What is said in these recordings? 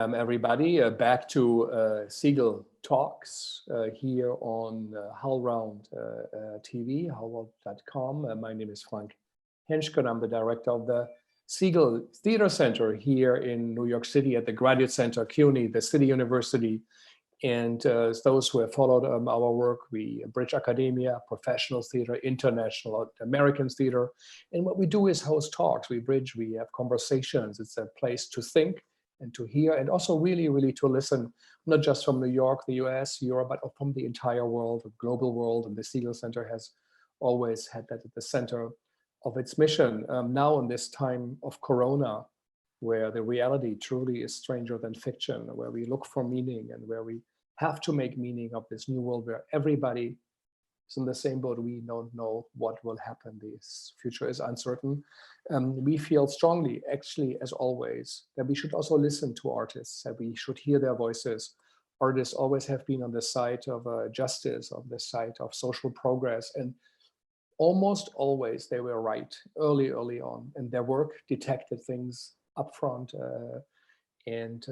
Everybody, back to Segal Talks here on HowlRound TV, howlround.com. My name is Frank Henschke. I'm the director of the Segal Theater Center here in New York City at the Graduate Center, CUNY, the City University. And those who have followed our work, we bridge academia, professional theater, international, American theater. And what we do is host talks. We bridge, we have conversations. It's a place to think and to hear, and also really to listen, not just from New York, the US, Europe, but from the entire world, the global world. And the Segal Center has always had that at the center of its mission. Now in this time of Corona, where the reality truly is stranger than fiction, where we look for meaning and where we have to make meaning of this new world where everybody is in the same boat. We don't know what will happen. This future is uncertain. We feel strongly, actually, as always, that we should also listen to artists, that we should hear their voices. Artists always have been on the side of justice, on the side of social progress, and almost always they were right early on, and their work detected things upfront, and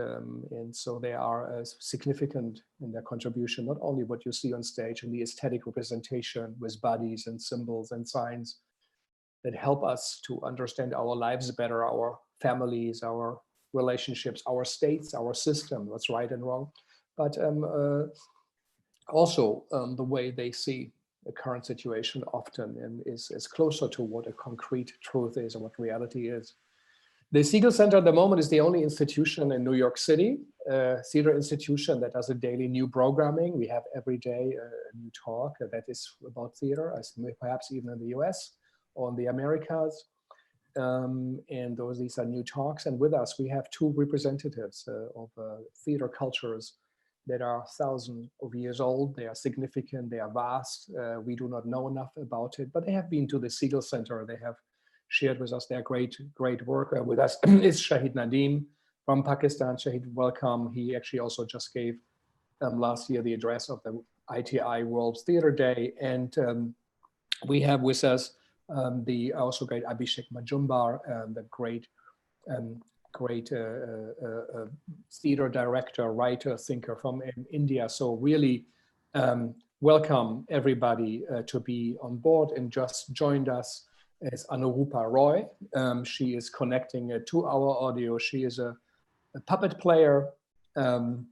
so they are significant in their contribution, not only what you see on stage in the aesthetic representation with bodies and symbols and signs that help us to understand our lives better, our families, our relationships, our states, our system, what's right and wrong, but also the way they see the current situation often and is closer to what a concrete truth is and what reality is. The Segal Center at the moment is the only institution in New York City, theater institution that does a daily new programming. We have every day a new talk that is about theater, as perhaps even in the US or in the Americas. And these are new talks. And with us, we have two representatives of theater cultures that are thousands of years old. They are significant, they are vast. We do not know enough about it, but they have been to the Segal Center. They have shared with us their great work. With us is Shahid Nadeem from Pakistan. Shahid, welcome. He actually also just gave last year the address of the ITI World Theater Day. And we have with us the also great Abhishek Majumdar, the great theater director, writer, thinker from India. So really welcome everybody to be on board. And just joined us is Anurupa Roy. She is connecting to our audio. She is a puppet player and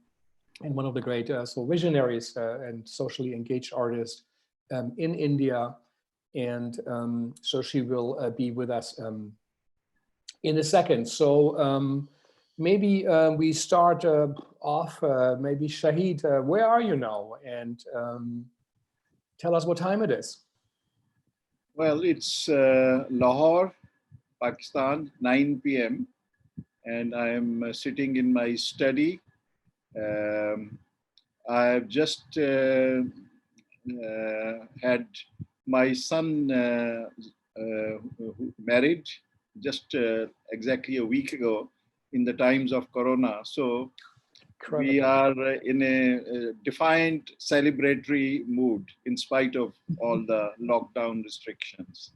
one of the great visionaries and socially engaged artists in India. And so she will be with us in a second. So maybe we start off, maybe Shahid, where are you now? And tell us what time it is. Well, it's Lahore, Pakistan, 9 p.m. and I am sitting in my study. I've just had my son married just exactly a week ago in the times of Corona. So we are in a defiant celebratory mood in spite of all the lockdown restrictions.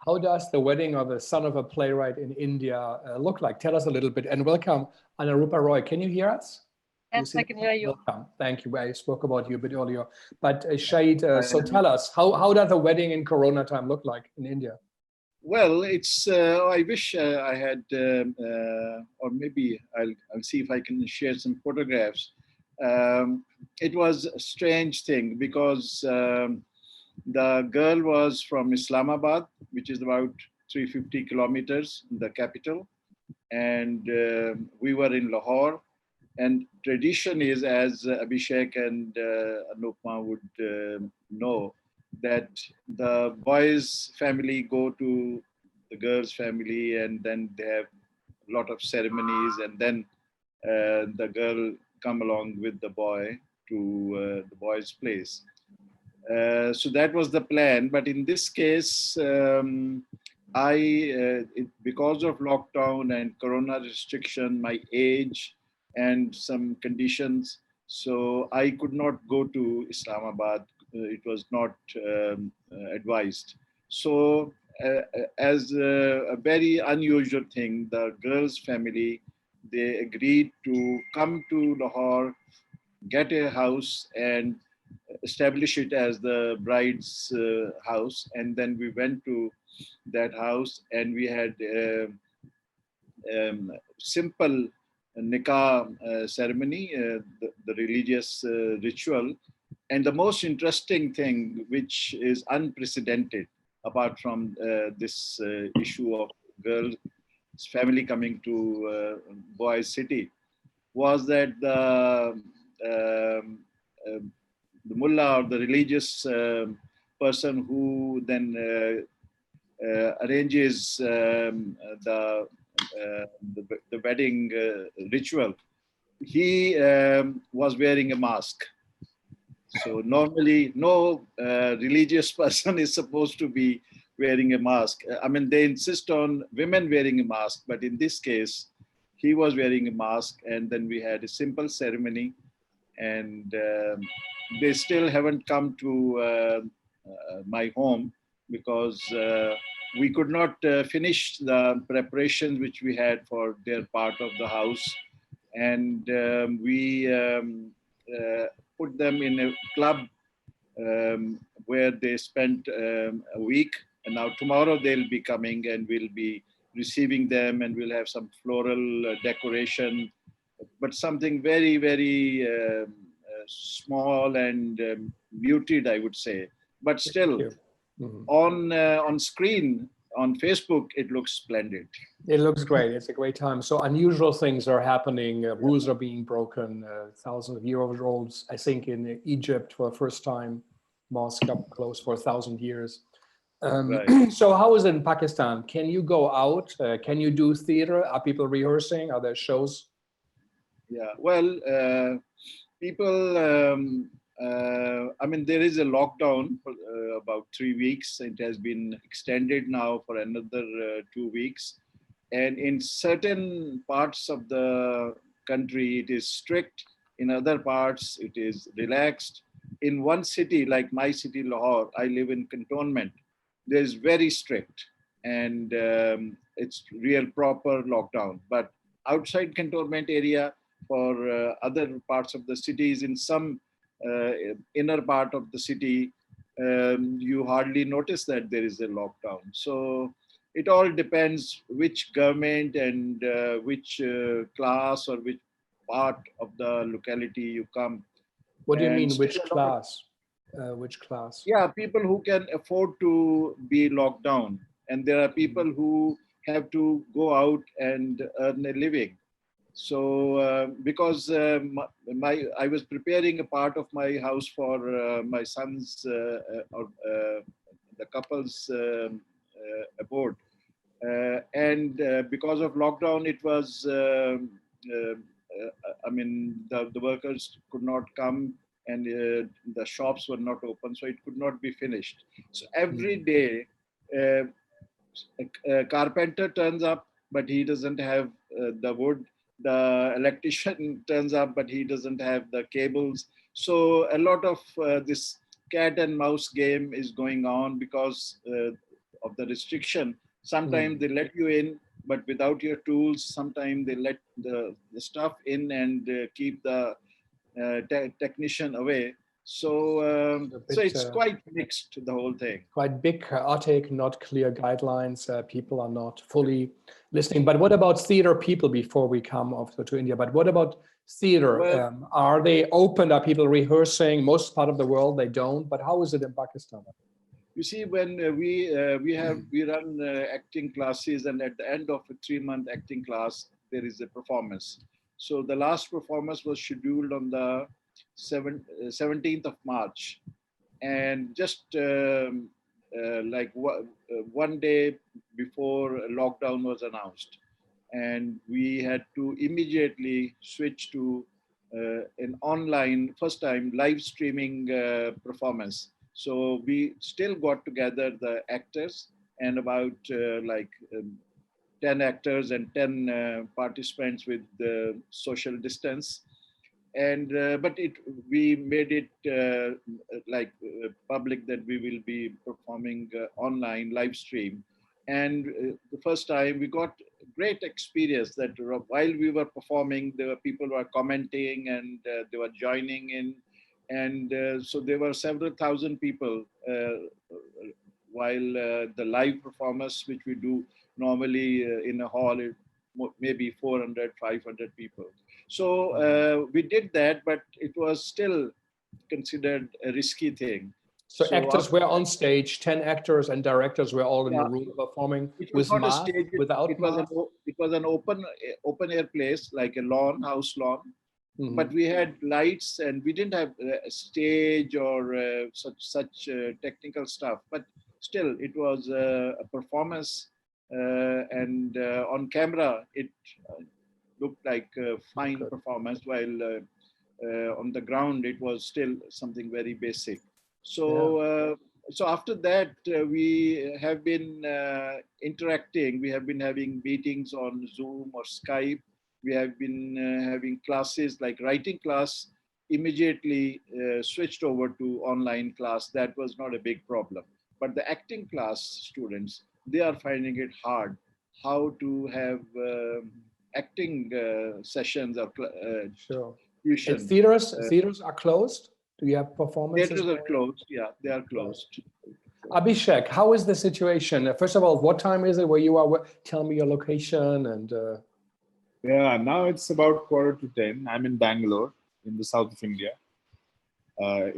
How does the wedding of the son of a playwright in India look like? Tell us a little bit. And welcome, Anurupa Roy. Can you hear us? Yes, I can hear you. Welcome. Thank you. I spoke about you a bit earlier. But Shahid, so tell us, how does a wedding in Corona time look like in India? Well, it's, I wish I had, or maybe I'll see if I can share some photographs. It was a strange thing because the girl was from Islamabad, which is about 350 kilometers, the capital. And we were in Lahore. And tradition is, as Abhishek and Anurupa would know, that the boys' family go to the girl's family and then they have a lot of ceremonies, and then the girl come along with the boy to the boy's place. So that was the plan. But in this case, because of lockdown and Corona restriction, my age and some conditions, so I could not go to Islamabad. It was not advised. So as a very unusual thing, the girl's family they agreed to come to Lahore, get a house and establish it as the bride's house. And then we went to that house and we had simple nikah ceremony, the religious ritual. And the most interesting thing, which is unprecedented, apart from this issue of girls' family coming to boys' city, was that the mullah or the religious person who then arranges the wedding ritual, he was wearing a mask. So normally no religious person is supposed to be wearing a mask. I mean, they insist on women wearing a mask, but in this case, he was wearing a mask. And then we had a simple ceremony, and they still haven't come to my home because we could not finish the preparations which we had for their part of the house. And we put them in a club where they spent a week. And now tomorrow they'll be coming and we'll be receiving them, and we'll have some floral decoration, but something very, very small and muted, I would say. But still, on screen, on Facebook, it looks splendid. It looks great. It's a great time. So unusual things are happening. Rules are being broken. Thousands of years old, I think, in Egypt for the first time, mosque up close for 1,000 years. Right. So how is it in Pakistan? Can you go out? Can you do theater? Are people rehearsing? Are there shows? Yeah, well, people, I mean, there is a lockdown for about 3 weeks. It has been extended now for another 2 weeks. And in certain parts of the country, it is strict. In other parts, it is relaxed. In one city, like my city, Lahore, I live in cantonment. There's very strict, and it's real proper lockdown. But outside cantonment area, for other parts of the cities, in some inner part of the city, you hardly notice that there is a lockdown. So it all depends which government and which class or which part of the locality you come. What do you And mean, which still a lot of- class? Which class? Yeah, people who can afford to be locked down. And there are people who have to go out and earn a living. So because I was preparing a part of my house for my son's the couple's abode, and because of lockdown, it was I mean the workers could not come, and the shops were not open, so it could not be finished. So every day, a carpenter turns up, but he doesn't have the wood. The electrician turns up, but he doesn't have the cables. So a lot of this cat and mouse game is going on because of the restriction. Sometimes they let you in, but without your tools. Sometimes they let the stuff in and keep the technician away. So so it's quite mixed, the whole thing. Quite big, chaotic, not clear guidelines. People are not fully listening. But what about theater people before we come off to India? But what about theater? Well, are they open? Are people rehearsing? Most part of the world, they don't. But how is it in Pakistan? You see, when we run acting classes, and at the end of a 3-month acting class, there is a performance. So the last performance was scheduled on the 17th of March, and just like one day before lockdown was announced, and we had to immediately switch to an online, first time live streaming performance. So we still got together the actors and about 10 actors and 10 participants with the social distance. And but we made it public that we will be performing online live stream. And the first time we got great experience that while we were performing, there were people who were commenting and they were joining in. And so there were several thousand people while the live performance, which we do normally in a hall, maybe 400, 500 people. So we did that, but it was still considered a risky thing. So actors were on stage, 10 actors and directors were all in the room performing it was with not a mask, stage, without mask? it was an open air place, like a lawn, house lawn. Mhm. But we had lights and we didn't have a stage or such technical stuff. But still, it was a performance, and on camera, it looked like a fine performance, while on the ground, it was still something very basic. So, so after that, we have been interacting. We have been having meetings on Zoom or Skype. We have been having classes like writing class, immediately switched over to online class. That was not a big problem. But the acting class students, they are finding it hard how to have acting sessions or Sure. tuition. And theaters are closed? Do you have performances? Theaters are closed. Yeah, they are closed. Abhishek, how is the situation? First of all, what time is it where you are? Tell me your location and. Yeah, now it's about 9:45. I'm in Bangalore, in the south of India,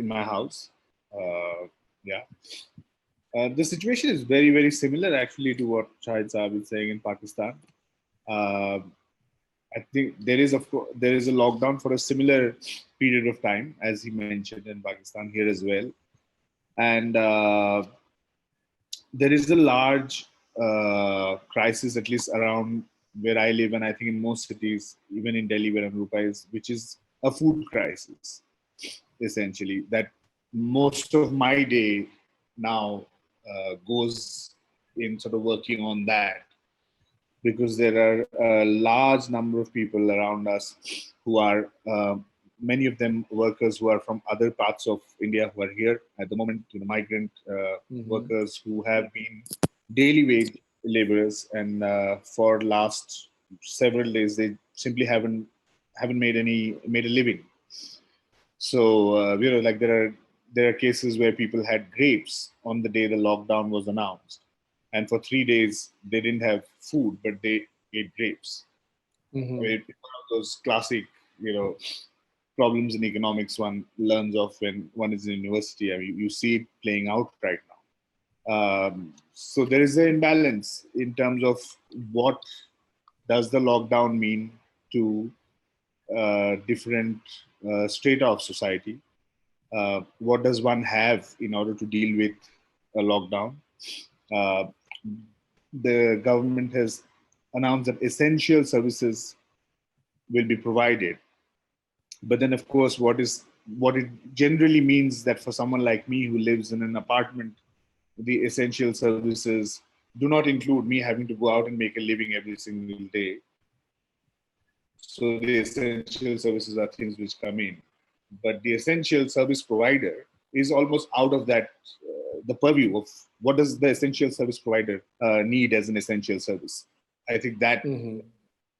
in my house. Yeah. The situation is very, very similar actually to what Shahid Saab is saying in Pakistan. I think there is a lockdown for a similar period of time, as he mentioned, in Pakistan here as well. And there is a large crisis, at least around where I live, and I think in most cities, even in Delhi where Anurupa is, which is a food crisis, essentially. That most of my day now goes in sort of working on that, because there are a large number of people around us who are, many of them workers who are from other parts of India who are here at the moment, migrant workers who have been daily wage laborers, and for last several days they simply haven't made a living. So like there are cases where people had grapes on the day the lockdown was announced, and for 3 days they didn't have food, but they ate grapes. I mean, it's one of those classic, problems in economics one learns of when one is in university. I mean, you see it playing out right now. So there is an imbalance in terms of what does the lockdown mean to different strata of society. What does one have in order to deal with a lockdown? The government has announced that essential services will be provided. But then, of course, what it generally means that for someone like me who lives in an apartment, the essential services do not include me having to go out and make a living every single day. So the essential services are things which come in. But the essential service provider is almost out of that, the purview of what does the essential service provider need as an essential service. I think that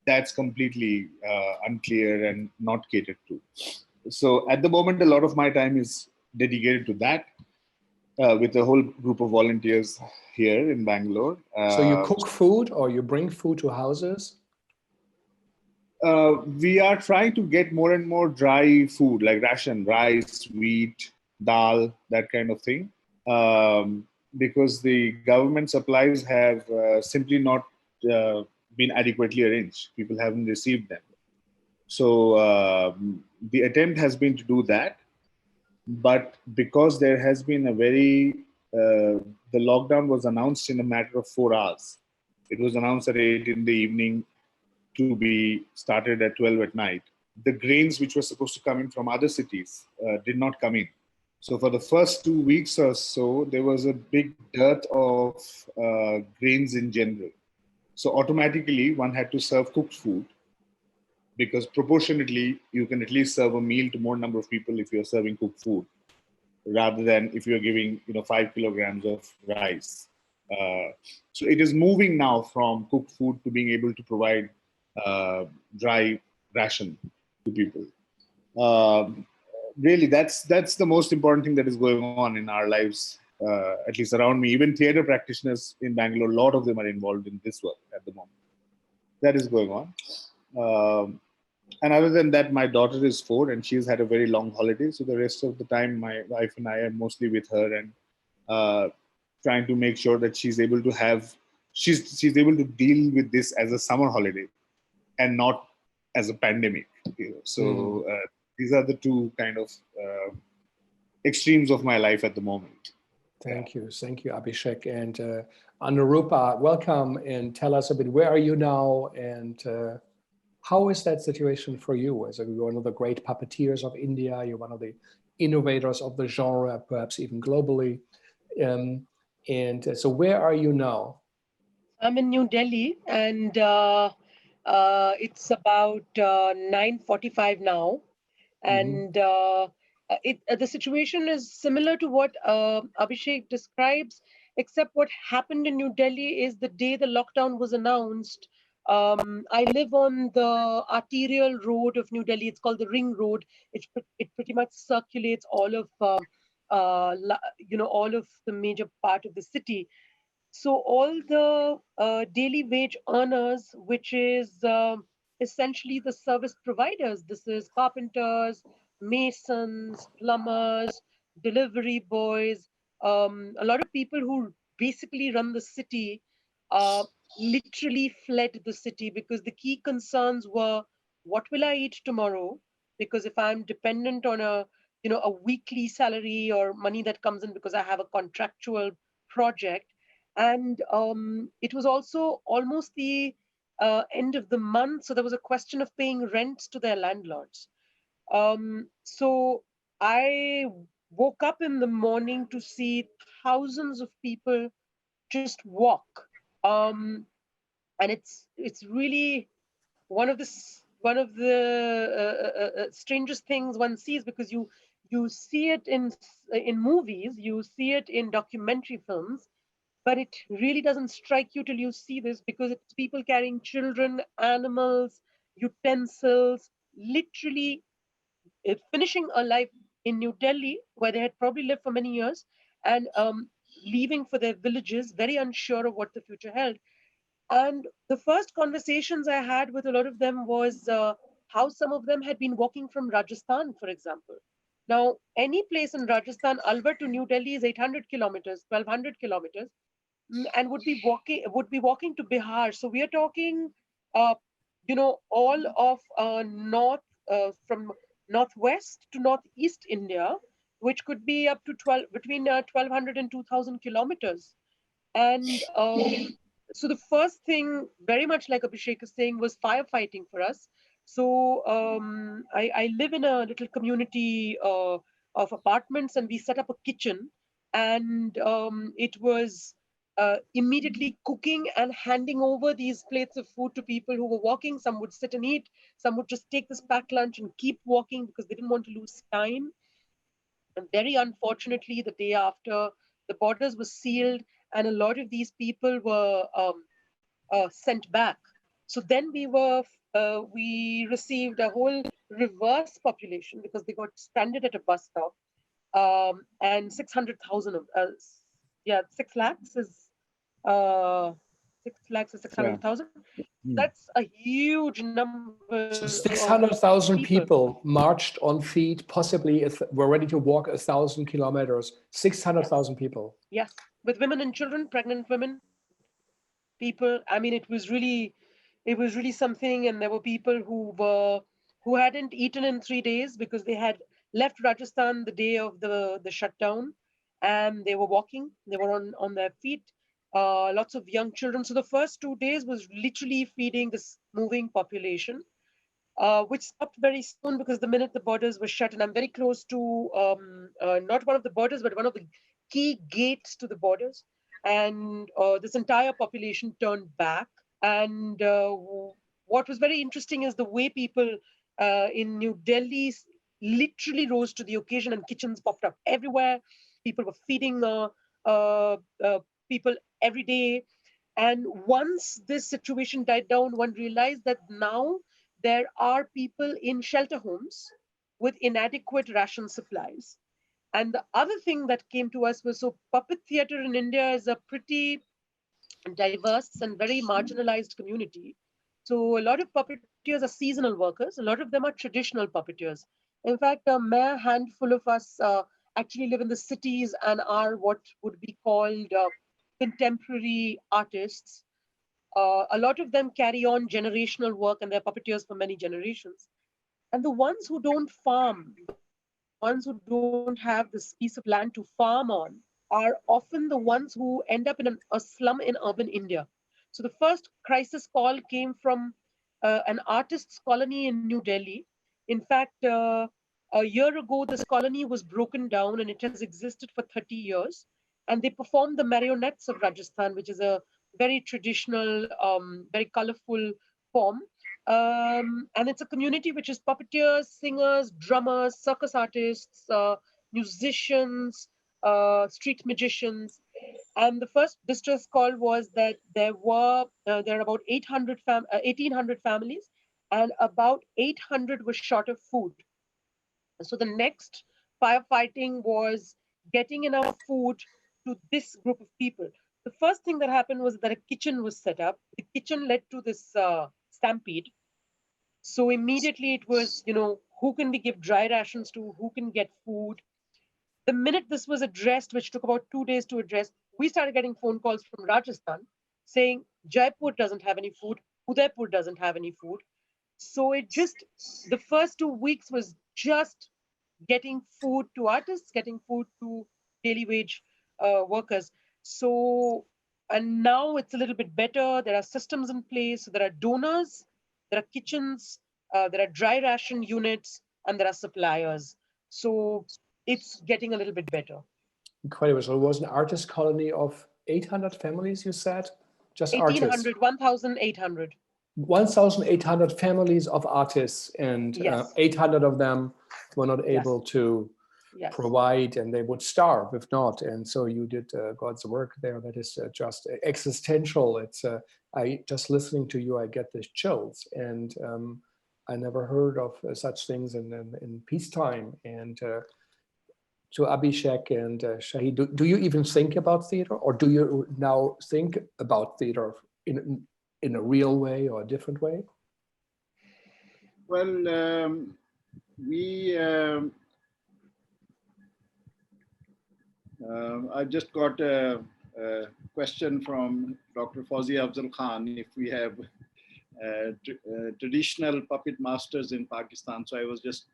that's completely unclear and not catered to. So at the moment, a lot of my time is dedicated to that, with a whole group of volunteers here in Bangalore. So you cook food or you bring food to houses? We are trying to get more and more dry food, like ration, rice, wheat, dal, that kind of thing, because the government supplies have simply not been adequately arranged. People haven't received them. So the attempt has been to do that. But because there has been the lockdown was announced in a matter of 4 hours. It was announced at 8 in the evening to be started at 12 at night. The grains which were supposed to come in from other cities did not come in. So for the first 2 weeks or so, there was a big dearth of grains in general. So automatically one had to serve cooked food, because proportionately you can at least serve a meal to more number of people if you're serving cooked food, rather than if you're giving 5 kilograms of rice. So it is moving now from cooked food to being able to provide dry ration to people. Really, that's the most important thing that is going on in our lives, at least around me. Even theater practitioners in Bangalore, a lot of them are involved in this work at the moment. That is going on. And other than that, my daughter is 4 and she's had a very long holiday. So the rest of the time, my wife and I are mostly with her and trying to make sure that she's able to she's able to deal with this as a summer holiday and not as a pandemic. So these are the two kind of extremes of my life at the moment. Thank you, Abhishek. And Anurupa, welcome, and tell us a bit, where are you now, and how is that situation for you? As you're one of the great puppeteers of India, you're one of the innovators of the genre, perhaps even globally. So where are you now? I'm in New Delhi, and it's about 9:45 now. And the situation is similar to what Abhishek describes, except what happened in New Delhi is the day the lockdown was announced. I live on the arterial road of New Delhi. It's called the Ring Road. It pretty much circulates all of all of the major part of the city. So all the daily wage earners, which is essentially the service providers, this is carpenters, masons, plumbers, delivery boys, a lot of people who basically run the city literally fled the city because the key concerns were, what will I eat tomorrow? Because if I'm dependent on a weekly salary or money that comes in because I have a contractual project, and it was also almost the end of the month, so there was a question of paying rents to their landlords. So I woke up in the morning to see thousands of people just walk, and it's really one of the strangest things one sees, because you see it in movies, you see it in documentary films, but it really doesn't strike you till you see this, because it's people carrying children, animals, utensils, literally finishing a life in New Delhi, where they had probably lived for many years, and leaving for their villages, very unsure of what the future held. And the first conversations I had with a lot of them was how some of them had been walking from Rajasthan, for example. Now, any place in Rajasthan, Alwar to New Delhi is 800 kilometers, 1200 kilometers, and would be walking to Bihar. So we are talking, all of north from northwest to northeast India, which could be up to 1200 and 2000 kilometers. And so the first thing, very much like Abhishek is saying, was firefighting for us. So I live in a little community of apartments, and we set up a kitchen, and it was immediately cooking and handing over these plates of food to people who were walking. Some would sit and eat, some would just take this packed lunch and keep walking because they didn't want to lose time. And very unfortunately, the day after, the borders were sealed, and a lot of these people were sent back. So then we received a whole reverse population because they got stranded at a bus stop, and 600,000 of 6 lakhs is 6 lakhs is 600,000. That's a huge number. So 600,000 people marched on feet, possibly were ready to walk 1,000 kilometers. 600,000 people. Yes, with women and children, pregnant women, people. I mean, it was really something. And there were people who hadn't eaten in 3 days because they had left Rajasthan the day of the shutdown, and they were walking. They were on their feet. Lots of young children. So the first 2 days was literally feeding this moving population, which stopped very soon because the minute the borders were shut, and I'm very close to not one of the borders, but one of the key gates to the borders, and this entire population turned back. And what was very interesting is the way people in New Delhi literally rose to the occasion, and kitchens popped up everywhere. People were feeding people every day. And once this situation died down, one realized that now there are people in shelter homes with inadequate ration supplies. And the other thing that came to us was, so puppet theater in India is a pretty diverse and very marginalized community. So a lot of puppeteers are seasonal workers. A lot of them are traditional puppeteers. In fact, a mere handful of us actually live in the cities and are what would be called contemporary artists. A lot of them carry on generational work and they're puppeteers for many generations. And the ones who don't farm, the ones who don't have this piece of land to farm on, are often the ones who end up in a slum in urban India. So the first crisis call came from an artists' colony in New Delhi. In fact, a year ago, this colony was broken down and it has existed for 30 years. And they performed the marionettes of Rajasthan, which is a very traditional, very colorful form. And it's a community which is puppeteers, singers, drummers, circus artists, musicians, street magicians. And the first distress call was that there are about 1,800 families, and about 800 were short of food. So the next firefighting was getting enough food to this group of people. The first thing that happened was that a kitchen was set up. The kitchen led to this stampede. So immediately it was, who can we give dry rations to? Who can get food? The minute this was addressed, which took about 2 days to address, we started getting phone calls from Rajasthan saying Jaipur doesn't have any food, Udaipur doesn't have any food. So the first 2 weeks was just getting food to artists, getting food to daily wage workers. So, and now it's a little bit better. There are systems in place. So there are donors, there are kitchens, there are dry ration units, and there are suppliers. So it's getting a little bit better. Incredible. So it was an artist colony of 800 families, you said? Just 1,800, 1,800. 1,800 families of artists, and Yes. 800 of them were not Yes. able to Yes. provide, and they would starve if not. And so you did God's work there. That is just existential. It's I just listening to you, I get the chills, and I never heard of such things in peacetime. And to Abhishek and Shahid, do you even think about theater, or do you now think about theater in a real way or a different way? Well, I just got a question from Dr. Fawzia Afzal Khan if we have traditional puppet masters in Pakistan. So I was just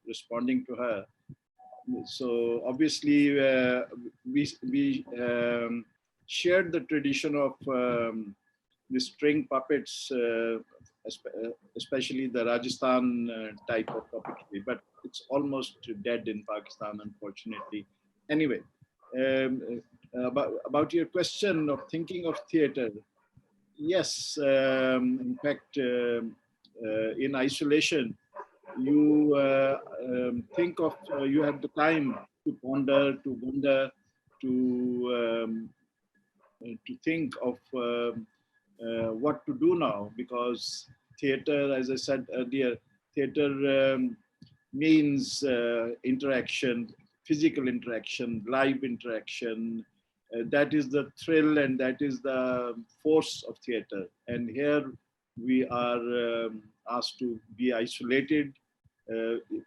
responding to her. So obviously we shared the tradition of the string puppets, especially the Rajasthan type of puppetry, but it's almost dead in Pakistan, unfortunately. Anyway, about your question of thinking of theater, yes, in fact, in isolation, you think of, you have the time to ponder, to wonder, to think of what to do now, because theater, as I said earlier, theater means interaction, physical interaction, live interaction. That is the thrill and that is the force of theater. And here we are asked to be isolated,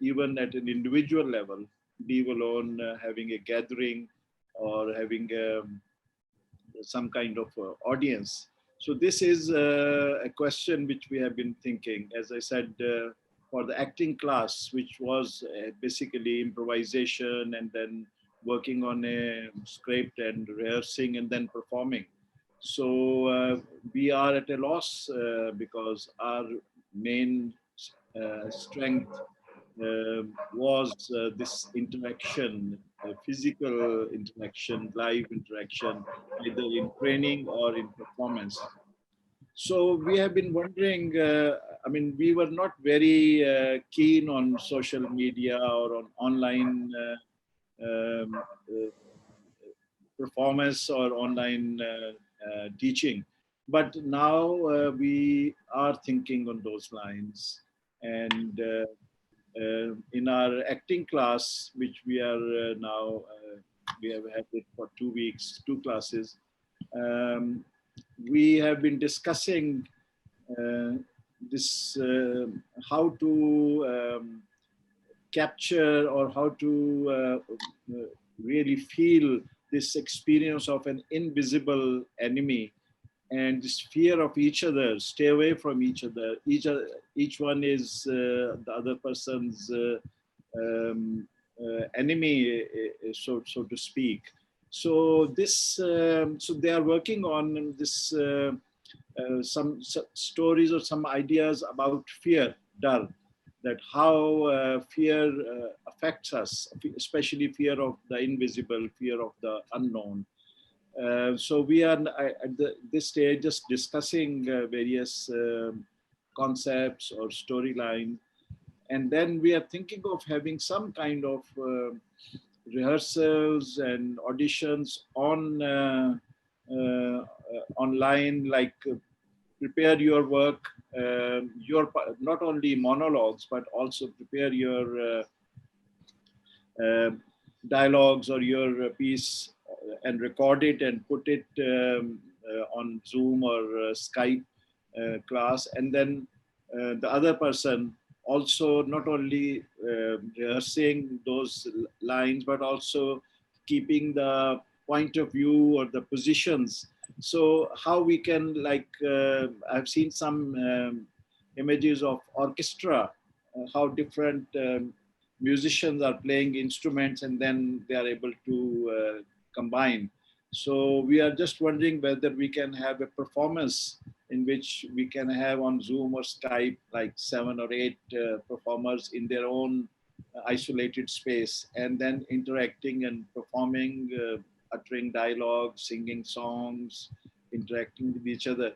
even at an individual level, leave alone having a gathering or having some kind of audience. So this is a question which we have been thinking. As I said, for the acting class, which was basically improvisation and then working on a script and rehearsing and then performing. So we are at a loss because our main strength was this interaction, physical interaction, live interaction, either in training or in performance. So we have been wondering, I mean, we were not very keen on social media or on online performance or online teaching. But now we are thinking on those lines. And in our acting class, which we are now, we have had it for 2 weeks, 2 classes, we have been discussing this, how to capture or how to really feel this experience of an invisible enemy and this fear of each other, stay away from each other. Each one is the other person's enemy, so to speak. So this, so they are working on this, some stories or some ideas about fear, dar, that how fear affects us, especially fear of the invisible, fear of the unknown. So we are at this stage just discussing various concepts or storyline, and then we are thinking of having some kind of rehearsals and auditions on online, like prepare your work, your not only monologues but also prepare your dialogues or your piece and record it and put it on Zoom or Skype class, and then the other person also not only rehearsing those lines but also keeping the point of view or the positions. So how we can, like, I've seen some images of orchestra, how different musicians are playing instruments and then they are able to combine. So we are just wondering whether we can have a performance in which we can have on Zoom or Skype like 7 or 8 performers in their own isolated space, and then interacting and performing, uttering dialogue, singing songs, interacting with each other.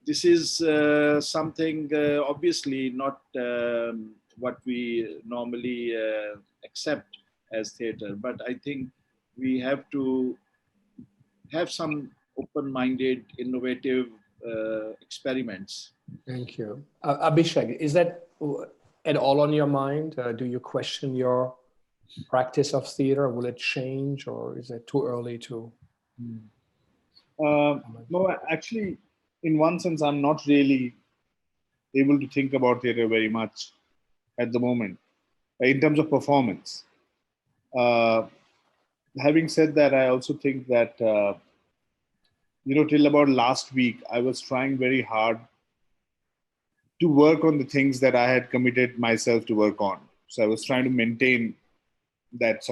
This is something obviously not what we normally accept as theater, but I think we have to have some open-minded, innovative experiments. Thank you. Abhishek, is that at all on your mind? Do you question your practice of theater? Will it change, or is it too early to? No, actually, in one sense, I'm not really able to think about theater very much at the moment in terms of performance. Having said that, I also think that, till about last week, I was trying very hard to work on the things that I had committed myself to work on. So I was trying to maintain that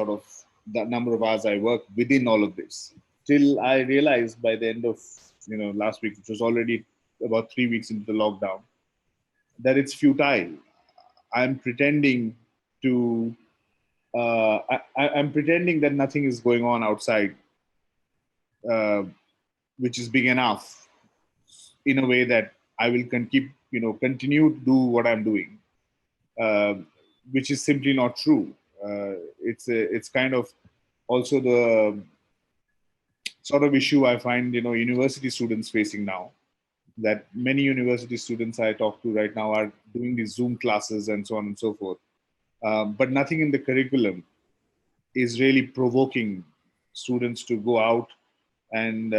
number of hours I work within all of this. Till I realized by the end of last week, which was already about 3 weeks into the lockdown, that it's futile. I'm pretending to. I'm pretending that nothing is going on outside, which is big enough, in a way that I will continue to do what I'm doing, which is simply not true. It's kind of also the sort of issue I find university students facing now. That many university students I talk to right now are doing these Zoom classes and so on and so forth. But nothing in the curriculum is really provoking students to go out and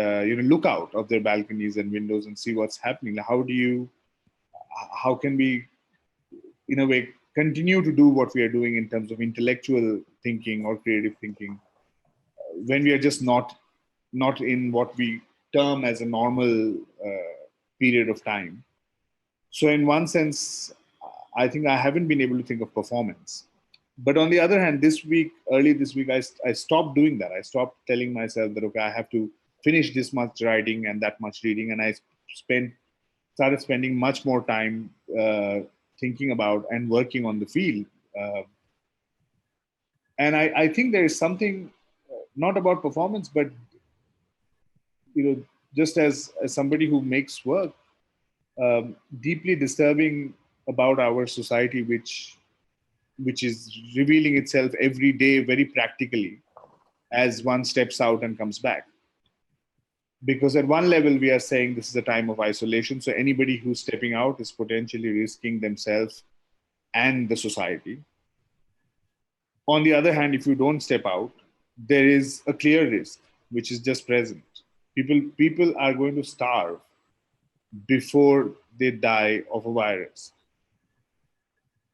look out of their balconies and windows and see what's happening. How can we, in a way, continue to do what we are doing in terms of intellectual thinking or creative thinking when we are just not in what we term as a normal period of time. So in one sense, I think I haven't been able to think of performance. But on the other hand, early this week, I stopped doing that. I stopped telling myself that, okay, I have to finish this much writing and that much reading. And I started spending much more time thinking about and working on the field. And I think there is something not about performance, but just as somebody who makes work, deeply disturbing about our society, which is revealing itself every day very practically as one steps out and comes back. Because at one level, we are saying this is a time of isolation. So anybody who's stepping out is potentially risking themselves and the society. On the other hand, if you don't step out, there is a clear risk, which is just present. People are going to starve before they die of a virus.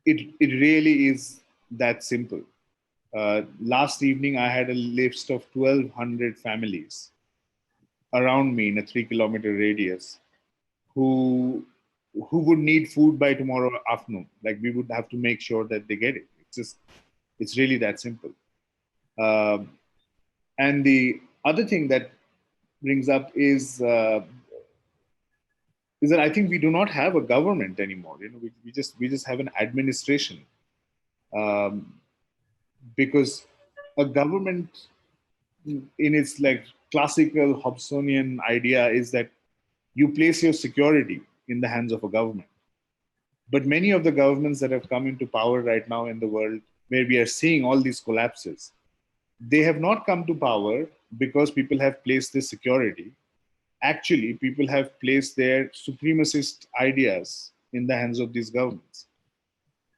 It really is that simple. Last evening, I had a list of 1,200 families around me in a 3-kilometer radius who would need food by tomorrow afternoon. Like, we would have to make sure that they get it. It's really that simple. And the other thing that brings up is that I think we do not have a government anymore. You know, we just have an administration, because a government, in its like classical Hobsonian idea, is that you place your security in the hands of a government. But many of the governments that have come into power right now in the world, where we are seeing all these collapses, they have not come to power because people have placed this security. Actually, people have placed their supremacist ideas in the hands of these governments.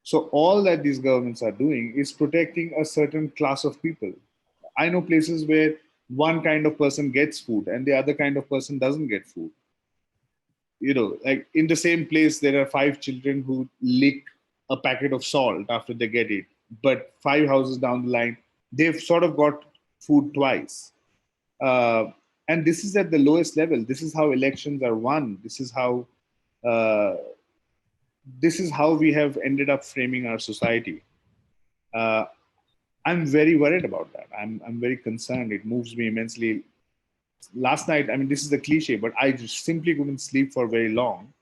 So all that these governments are doing is protecting a certain class of people. I know places where one kind of person gets food and the other kind of person doesn't get food. You know, like in the same place, there are 5 children who lick a packet of salt after they get it, but 5 houses down the line, they've sort of got food twice. And this is at the lowest level. This is how elections are won. This is how we have ended up framing our society. I'm very worried about that. I'm very concerned. It moves me immensely. Last night, I mean, this is a cliche, but I just simply couldn't sleep for very long,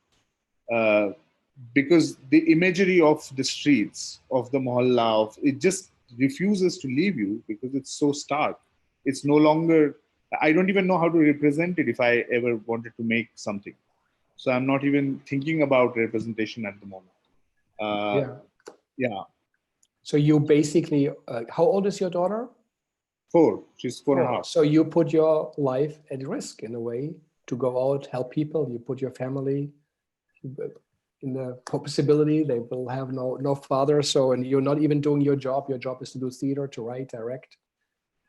because the imagery of the streets, of the mohalla, it just refuses to leave you because it's so stark. It's no longer, I don't even know how to represent it if I ever wanted to make something. So I'm not even thinking about representation at the moment. Yeah. So you basically, how old is your daughter? 4. She's 4.5. So you put your life at risk in a way to go out, help people. You put your family in the possibility they will have no father. So, and you're not even doing your job. Your job is to do theater, to write, direct,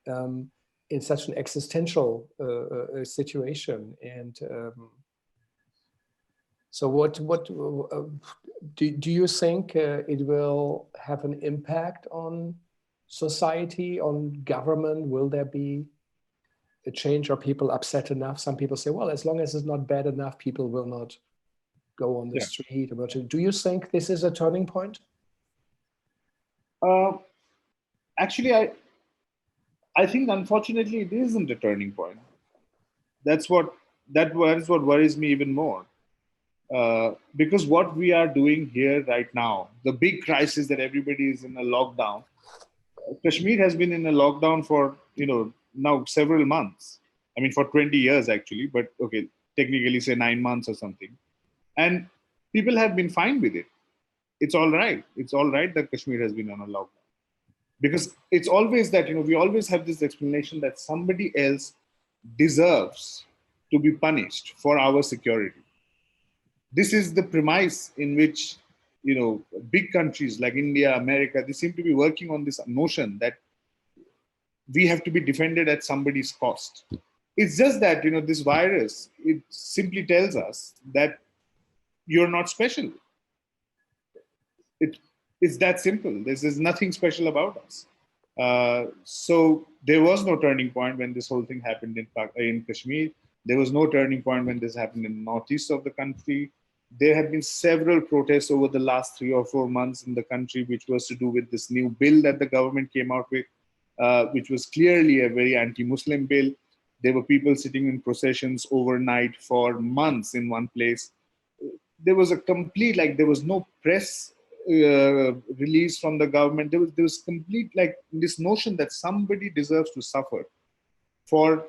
in such an existential situation. And so what do you think it will have an impact on society, on government? Will there be a change? Are people upset enough? Some people say, well, as long as it's not bad enough, people will not go on the street. Do you think this is a turning point? Actually, I think unfortunately it isn't a turning point. That is what worries me even more. Because what we are doing here right now, the big crisis that everybody is in a lockdown, Kashmir has been in a lockdown for, now several months. I mean, for 20 years actually, but okay, technically say 9 months or something. And people have been fine with it. It's all right. It's all right that Kashmir has been on a lockdown. Because it's always that, we always have this explanation that somebody else deserves to be punished for our security. This is the premise in which, big countries like India, America, they seem to be working on this notion that we have to be defended at somebody's cost. It's just that, this virus, it simply tells us that you're not special. It's that simple. There's nothing special about us. So there was no turning point when this whole thing happened in Kashmir. There was no turning point when this happened in the northeast of the country. There have been several protests over the last 3 or 4 months in the country, which was to do with this new bill that the government came out with, which was clearly a very anti-Muslim bill. There were people sitting in processions overnight for months in one place. There was a complete, there was no press release from the government. There was complete, this notion that somebody deserves to suffer for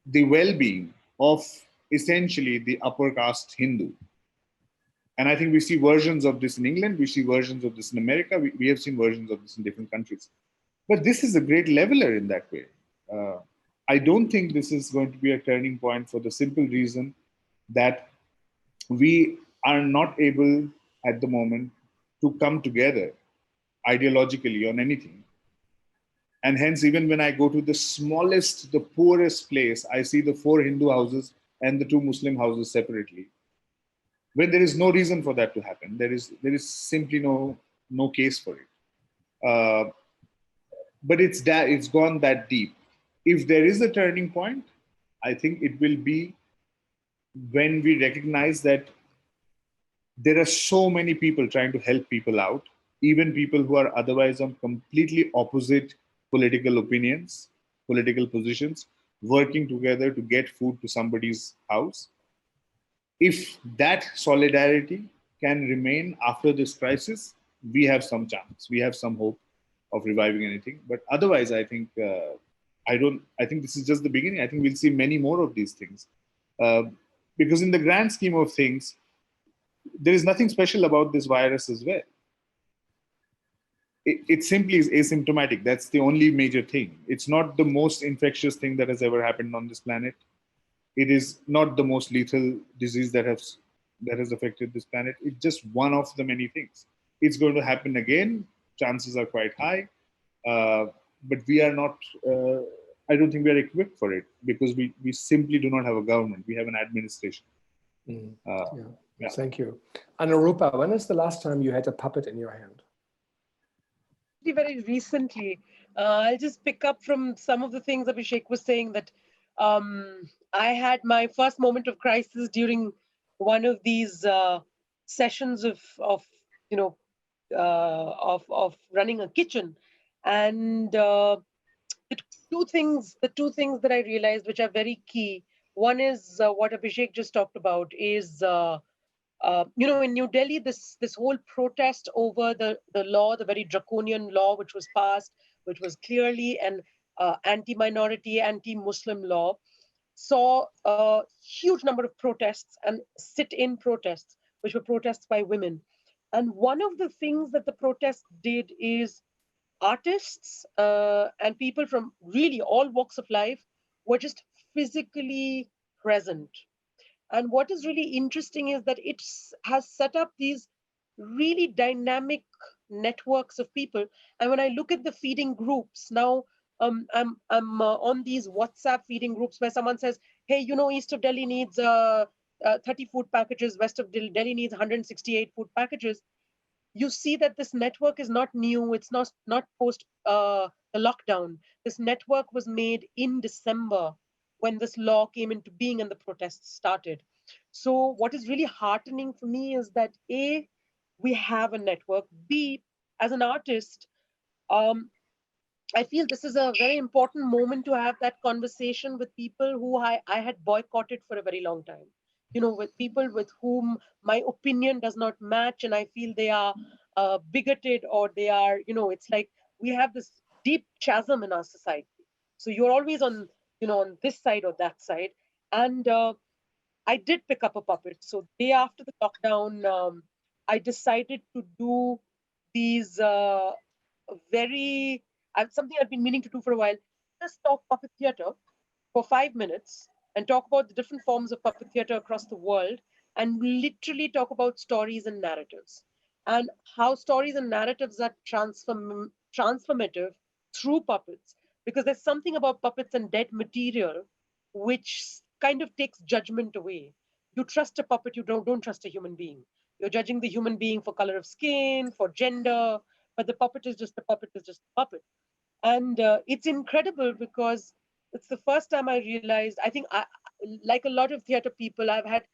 the well-being of essentially the upper caste Hindu. And I think we see versions of this in England. We see versions of this in America. We have seen versions of this in different countries. But this is a great leveler in that way. I don't think this is going to be a turning point for the simple reason that we are not able at the moment to come together ideologically on anything. And hence, even when I go to the smallest, the poorest place, I see the 4 Hindu houses and the 2 Muslim houses separately. When there is no reason for that to happen, there is simply no case for it. But it's gone that deep. If there is a turning point, I think it will be when we recognize that there are so many people trying to help people out, even people who are otherwise on completely opposite political opinions, political positions, working together to get food to somebody's house. If that solidarity can remain after this crisis, we have some chance. We have some hope of reviving anything. But otherwise, I think I think this is just the beginning. I think we'll see many more of these things, because in the grand scheme of things, there is nothing special about this virus as well. It simply is asymptomatic. That's the only major thing. It's not the most infectious thing that has ever happened on this planet. It is not the most lethal disease that has affected this planet. It's just one of the many things. It's going to happen again. Chances are quite high, but we are not. I don't think we are equipped for it because we simply do not have a government. We have an administration. Yeah. Thank you. Anurupa, when is the last time you had a puppet in your hand? Very recently. I'll just pick up from some of the things Abhishek was saying, that I had my first moment of crisis during one of these sessions of running a kitchen, and the two things that I realized which are very key. One is what Abhishek just talked about is in New Delhi, this whole protest over the law, the very draconian law which was passed, which was clearly an anti-minority, anti-Muslim law, saw a huge number of protests and sit-in protests, which were protests by women. And one of the things that the protest did is artists and people from really all walks of life were just physically present. And what is really interesting is that it has set up these really dynamic networks of people. And when I look at the feeding groups now, I'm on these WhatsApp feeding groups where someone says, "Hey, east of Delhi needs 30 food packages, west of Delhi needs 168 food packages." You see that this network is not new. It's not post the lockdown. This network was made in December when this law came into being and the protests started. So what is really heartening for me is that A, we have a network. B, as an artist, I feel this is a very important moment to have that conversation with people who I had boycotted for a very long time. With people with whom my opinion does not match, and I feel they are bigoted, or they are, it's like we have this deep chasm in our society. So you're always on this side or that side. And I did pick up a puppet. So day after the lockdown, I decided to do these something I've been meaning to do for a while. Just talk puppet theater for 5 minutes and talk about the different forms of puppet theater across the world, and literally talk about stories and narratives, and how stories and narratives are transformative through puppets. Because there's something about puppets and dead material which kind of takes judgment away. You trust a puppet, you don't trust a human being. You're judging the human being for color of skin, for gender, but the puppet is just a puppet. And it's incredible because it's the first time I realized, I think like a lot of theater people, I've had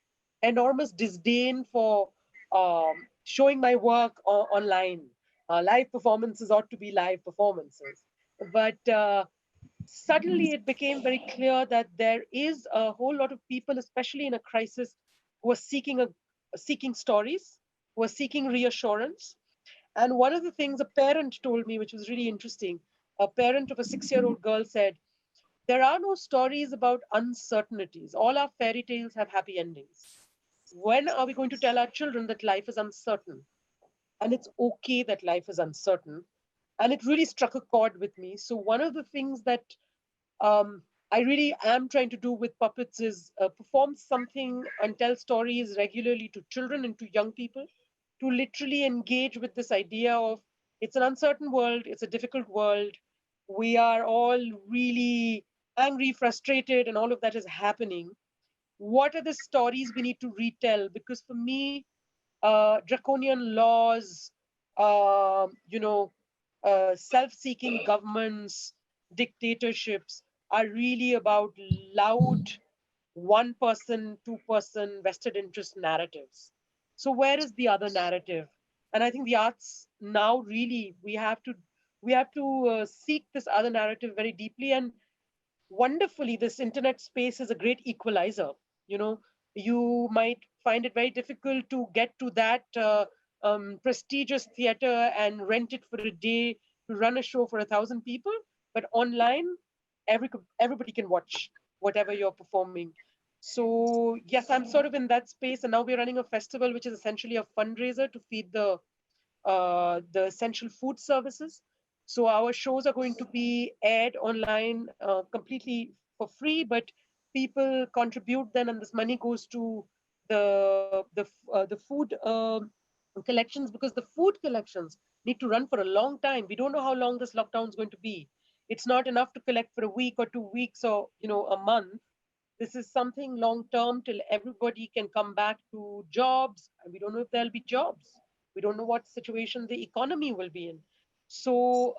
enormous disdain for showing my work online. Live performances ought to be live performances. But suddenly it became very clear that there is a whole lot of people, especially in a crisis, who are seeking stories, who are seeking reassurance. And one of the things a parent told me, which was really interesting, a parent of a 6-year-old girl said, "There are no stories about uncertainties. All our fairy tales have happy endings. When are we going to tell our children that life is uncertain? And it's okay that life is uncertain." And it really struck a chord with me. So one of the things that I I really am trying to do with puppets is perform something and tell stories regularly to children and to young people to literally engage with this idea of it's an uncertain world, it's a difficult world. We are all really angry, frustrated, and all of that is happening. What are the stories we need to retell? Because for me, draconian laws, you know, self-seeking governments, dictatorships are really about loud one person, two-person vested interest narratives. So where is the other narrative? And I think the arts now really we have to seek this other narrative very deeply. And wonderfully, this internet space is a great equalizer. You know, you might find it very difficult to get to that prestigious theater and rent it for a day to run a show for 1,000 people, but online, everybody can watch whatever you're performing. So yes, I'm sort of in that space, and now we're running a festival, which is essentially a fundraiser to feed the essential food services. So our shows are going to be aired online completely for free, but people contribute then, and this money goes to the food collections, because the food collections need to run for a long time. We don't know how long this lockdown is going to be. It's not enough to collect for a week or 2 weeks or a month. This is something long term till everybody can come back to jobs. And we don't know if there'll be jobs. We don't know what situation the economy will be in. So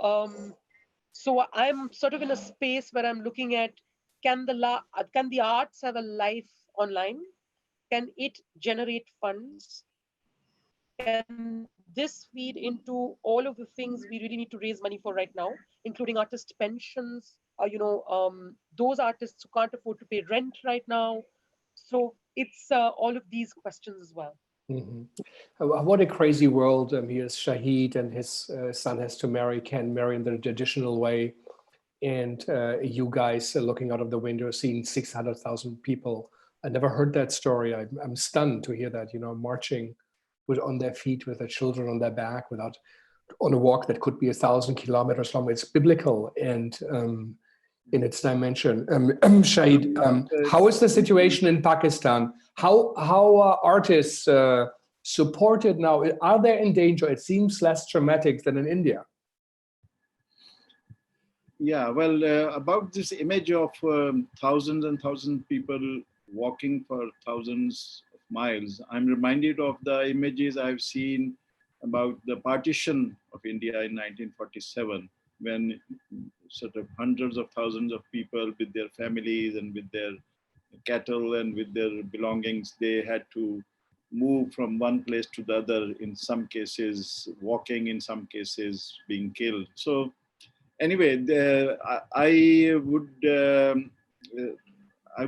I'm sort of in a space where I'm looking at, can the arts have a life online? Can it generate funds? Can this feed into all of the things we really need to raise money for right now, including artist pensions, those artists who can't afford to pay rent right now? So it's all of these questions as well. Mhm. What a crazy world. Here's Shahid, and his son has to marry, can marry in the traditional way. And you guys looking out of the window, seeing 600,000 people. I never heard that story. I'm stunned to hear that, marching with on their feet with their children on their back, without on a walk that could be 1,000 kilometers long. It's biblical and in its dimension. Shahid, how is the situation in Pakistan? How are artists supported now? Are they in danger? It seems less dramatic than in India. Yeah, well, about this image of thousands and thousands of people walking for thousands of miles, I'm reminded of the images I've seen about the partition of India in 1947, when sort of hundreds of thousands of people with their families and with their cattle and with their belongings, they had to move from one place to the other, in some cases walking, in some cases being killed. So anyway, I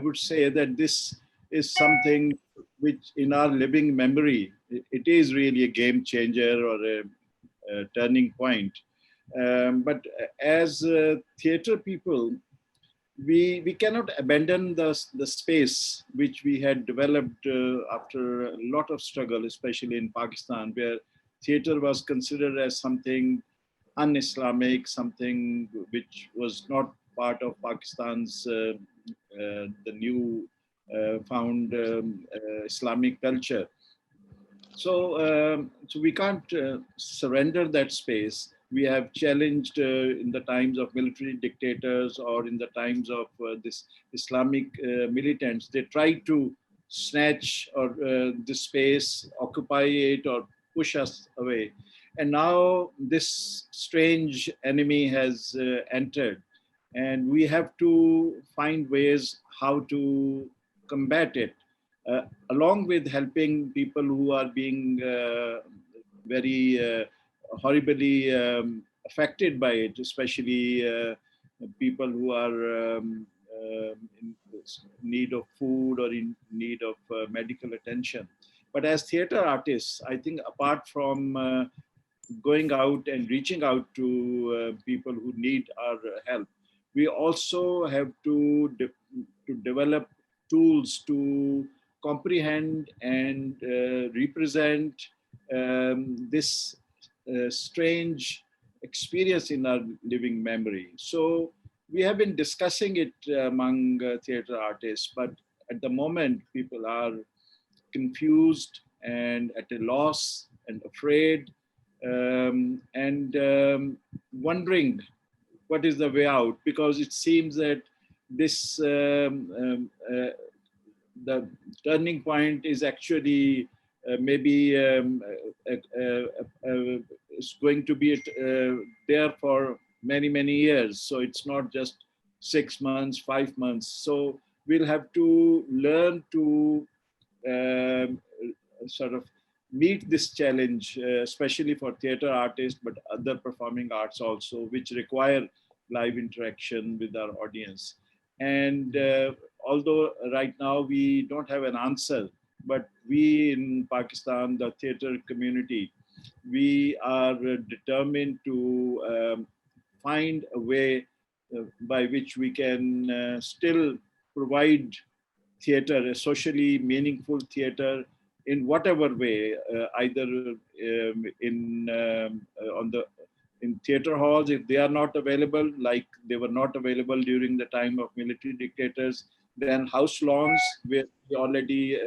would say that this is something which, in our living memory, it is really a game changer or a turning point. But as theatre people, we cannot abandon the space which we had developed after a lot of struggle, especially in Pakistan, where theatre was considered as something un-Islamic, something which was not part of Pakistan's the new found Islamic culture. So we can't surrender that space. We have challenged in the times of military dictators or in the times of this Islamic militants. They tried to snatch or this space, occupy it, or push us away. And now this strange enemy has entered, and we have to find ways how to combat it, along with helping people who are being very horribly affected by it, especially people who are in need of food or in need of medical attention. But as theatre artists, I think apart from going out and reaching out to people who need our help, we also have to develop tools to comprehend and represent this strange experience in our living memory. So we have been discussing it among theater artists, but at the moment people are confused and at a loss and afraid, and wondering what is the way out, because it seems that this the turning point is actually maybe it's going to be there for many years. So it's not just 6 months, 5 months. So we'll have to learn to sort of meet this challenge, especially for theater artists, but other performing arts also, which require live interaction with our audience. And although right now we don't have an answer, but we in Pakistan, the theater community, we are determined to find a way by which we can still provide theater, a socially meaningful theater in whatever way, either in theater halls, if they are not available, like they were not available during the time of military dictators, then house lawns where we already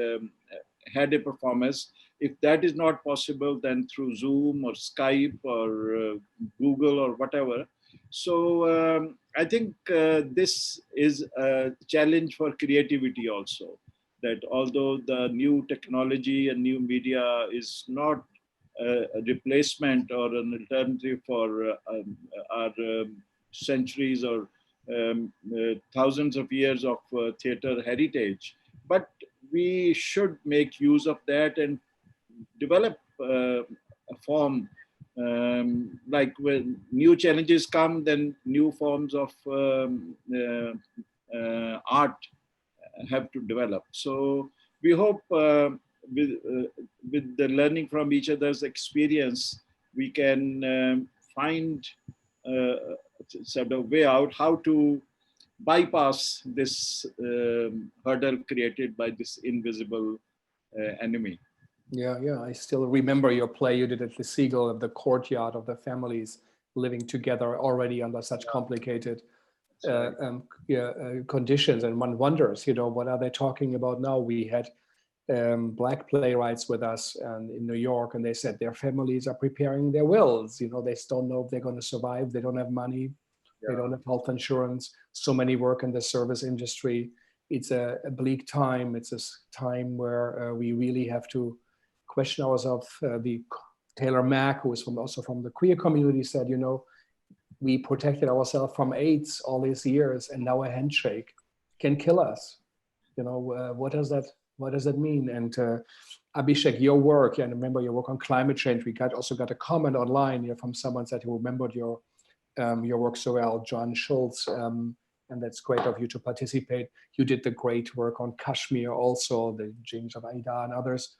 had a performance. If that is not possible, then through Zoom or Skype or Google or whatever. So I think this is a challenge for creativity also, that although the new technology and new media is not a replacement or an alternative for our centuries or thousands of years of theater heritage, but we should make use of that and develop a form, like when new challenges come, then new forms of art have to develop. So we hope with the learning from each other's experience, we can find sort of way out how to bypass this hurdle created by this invisible enemy. Yeah. I still remember your play you did at the Segal, of the courtyard of the families living together already under such complicated conditions, and one wonders, what are they talking about now? We had Black playwrights with us in New York, and they said their families are preparing their wills. They don't know if they're going to survive. They don't have money. They don't have health insurance. So many work in the service industry. It's a bleak time. It's a time where we really have to question ourselves. The Taylor Mack, who is also from the queer community, said, we protected ourselves from AIDS all these years, and now a handshake can kill us. What does that mean? And Abhishek, your work, and remember your work on climate change. We also got a comment online from someone said who remembered your work so well, John Schultz, and that's great of you to participate. You did the great work on Kashmir also, the James of Aida and others.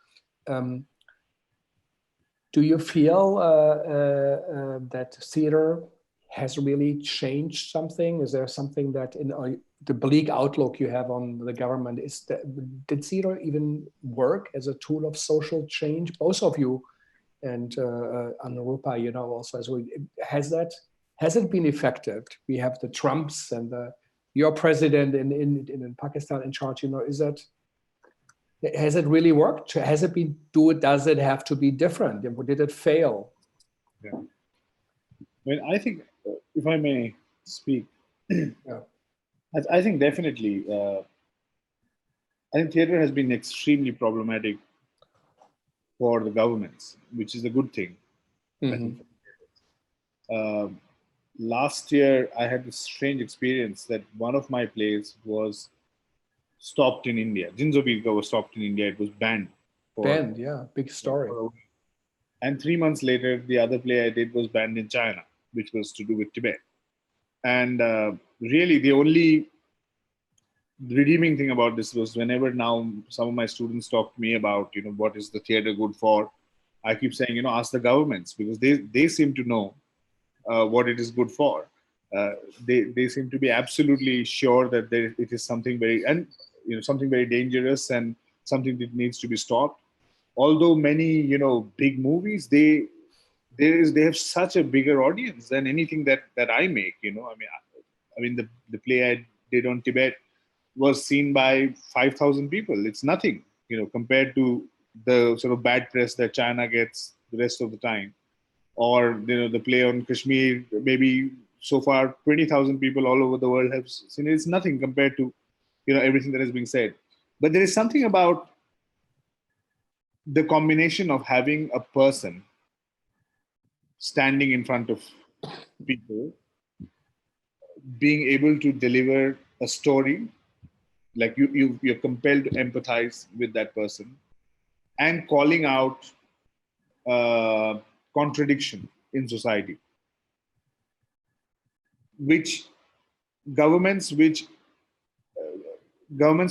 Do you feel that theater has really changed something? Is there something that in the bleak outlook you have on the government, did theater even work as a tool of social change? Both of you and Anurupa, also as well. Has it been effective? We have the Trumps and your president in Pakistan in charge. Has it really worked? Has it been? Does it have to be different? Did it fail? Yeah. I think, if I may speak, I think definitely. I think theater has been extremely problematic for the governments, which is a good thing. Mm-hmm. Last year, I had this strange experience that one of my plays was stopped in India. Jinzobirka was stopped in India. It was banned. Banned, yeah, big story. And 3 months later, the other play I did was banned in China, which was to do with Tibet. And really, the only redeeming thing about this was whenever now some of my students talk to me about, what is the theater good for, I keep saying, ask the governments, because they seem to know what it is good for. They seem to be absolutely sure that it is something something very dangerous and something that needs to be stopped. Although many, big movies, they have such a bigger audience than anything that I make. I mean, the play I did on Tibet was seen by 5,000 people. It's nothing, compared to the sort of bad press that China gets the rest of the time. Or, the play on Kashmir, maybe so far 20,000 people all over the world have seen it. It's nothing compared to, everything that is being said. But there is something about the combination of having a person standing in front of people, being able to deliver a story, like you're compelled to empathize with that person, and calling out contradiction in society, which governments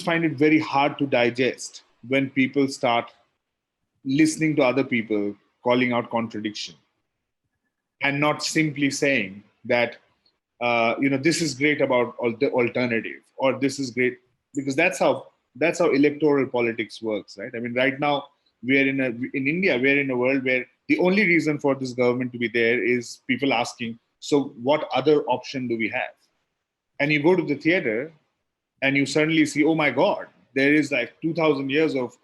find it very hard to digest when people start listening to other people calling out contradiction and not simply saying that this is great about the alternative, or this is great, because that's how electoral politics works, right? I mean, right now in India, we're in a world where the only reason for this government to be there is people asking, so what other option do we have? And you go to the theater and you suddenly see, oh my God, there is like 2,000 years of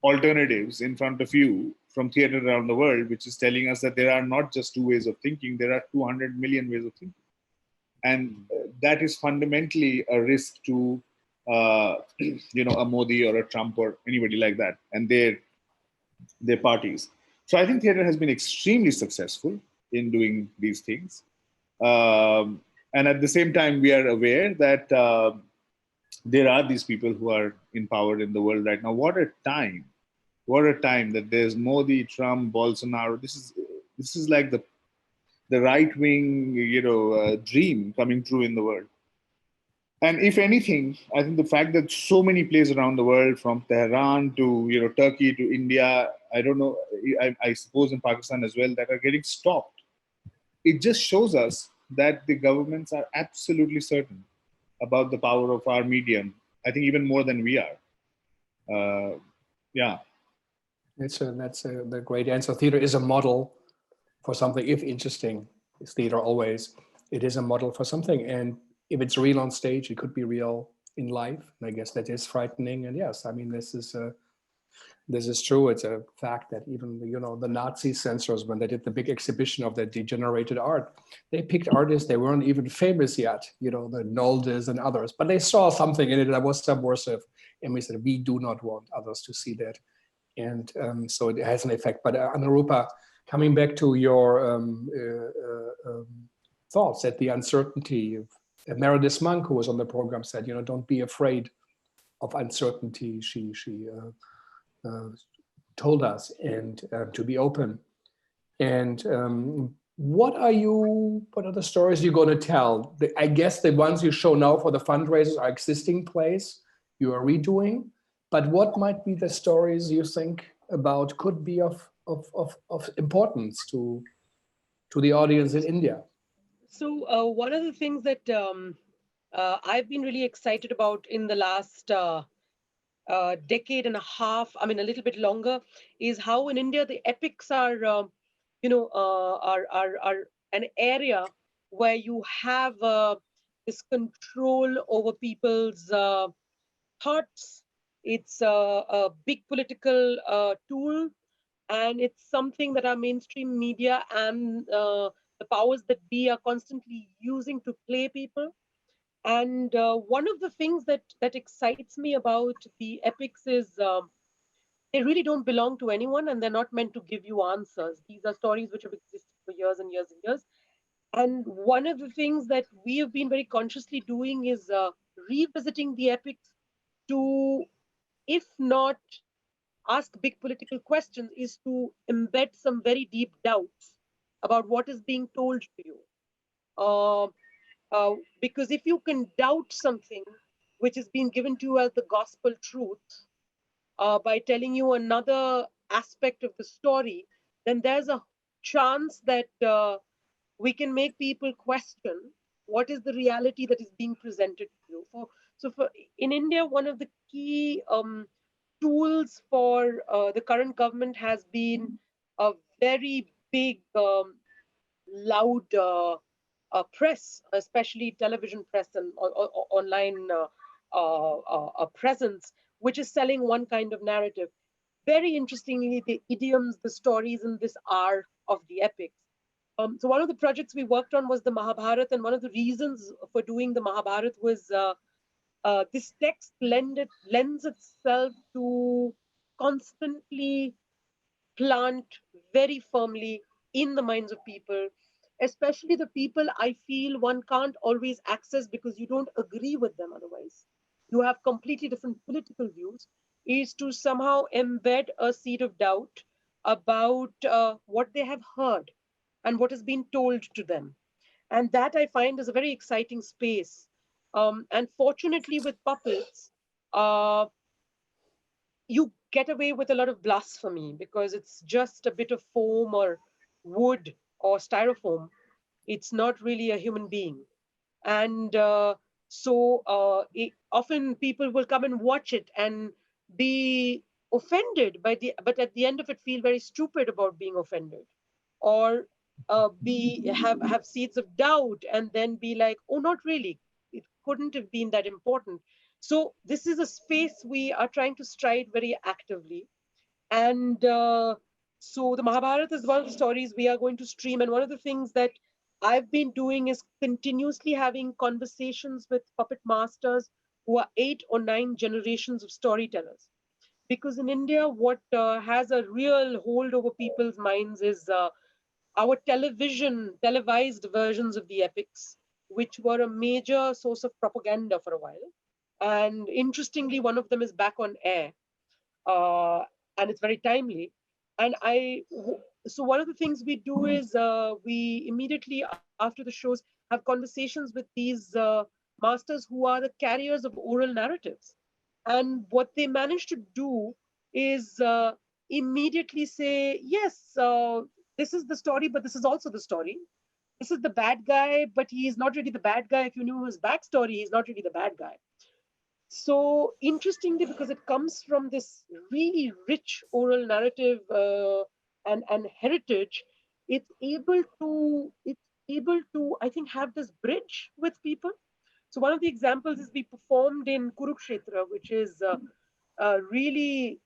alternatives in front of you from theater around the world, which is telling us that there are not just two ways of thinking, there are 200 million ways of thinking. And that is fundamentally a risk to, a Modi or a Trump or anybody like that and their parties. So I think theater has been extremely successful in doing these things. And at the same time, we are aware that there are these people who are in power in the world right now. What a time that there's Modi, Trump, Bolsonaro. This is like the right wing, dream coming true in the world. And if anything, I think the fact that so many places around the world, from Tehran to Turkey to India, I don't know, I suppose in Pakistan as well, that are getting stopped, it just shows us that the governments are absolutely certain about the power of our medium. I think even more than we are. Yeah. That's the great answer. Theater is a model for something. If interesting, is theater always. It is a model for something, and if it's real on stage, it could be real in life. And I guess that is frightening. And yes, I mean, this is true. It's a fact that even the Nazi censors, when they did the big exhibition of their degenerated art, they picked artists they weren't even famous yet. The Noldes and others, but they saw something in it that was subversive, and we said we do not want others to see that. And so it has an effect. But Anurupa, coming back to your thoughts that the uncertainty of Meredith Monk, who was on the program, said, don't be afraid of uncertainty. She told us, and to be open. And what are the stories you're going to tell? I guess the ones you show now for the fundraisers are existing plays you are redoing. But what might be the stories you think about could be of importance to the audience in India? So one of the things that I've been really excited about in the last decade and a half, I mean a little bit longer, is how in India the epics are, are an area where you have this control over people's thoughts. It's a big political tool, and it's something that our mainstream media and the powers that be are constantly using to play people. And one of the things that excites me about the epics is they really don't belong to anyone, and they're not meant to give you answers. These are stories which have existed for years and years and years. And one of the things that we have been very consciously doing is revisiting the epics to, if not ask big political questions, is to embed some very deep doubts about what is being told to you. Uh, because if you can doubt something which is being given to you as the gospel truth by telling you another aspect of the story, then there's a chance that we can make people question what is the reality that is being presented to you. In India, one of the key tools for the current government has been a very big, loud press, especially television press and online presence, which is selling one kind of narrative. Very interestingly, the idioms, the stories in this are of the epics. So one of the projects we worked on was the Mahabharata, and one of the reasons for doing the Mahabharata was this text lends itself to constantly plant very firmly in the minds of people, especially the people I feel one can't always access because you don't agree with them otherwise. You have completely different political views, is to somehow embed a seed of doubt about what they have heard and what has been told to them. And that I find is a very exciting space. And fortunately, with puppets, uh, you get away with a lot of blasphemy because it's just a bit of foam or wood or styrofoam. It's not really a human being. And often people will come and watch it and be offended by but at the end of it feel very stupid about being offended, or be have seeds of doubt and then be like, oh, not really, it couldn't have been that important. So this is a space we are trying to stride very actively. And so the Mahabharata is one of the stories we are going to stream. And one of the things that I've been doing is continuously having conversations with puppet masters who are 8 or 9 generations of storytellers. Because in India, what has a real hold over people's minds is our televised versions of the epics, which were a major source of propaganda for a while. And interestingly, one of them is back on air, uh, and it's very timely. And so one of the things we do is we immediately after the shows have conversations with these masters who are the carriers of oral narratives. And what they manage to do is immediately say, yes, this is the story, but this is also the story. This is the bad guy, but he is not really the bad guy. If you knew his backstory, he's not really the bad guy. So interestingly, because it comes from this really rich oral narrative and heritage, it's able to I think have this bridge with people. So one of the examples is we performed in Kurukshetra, which is really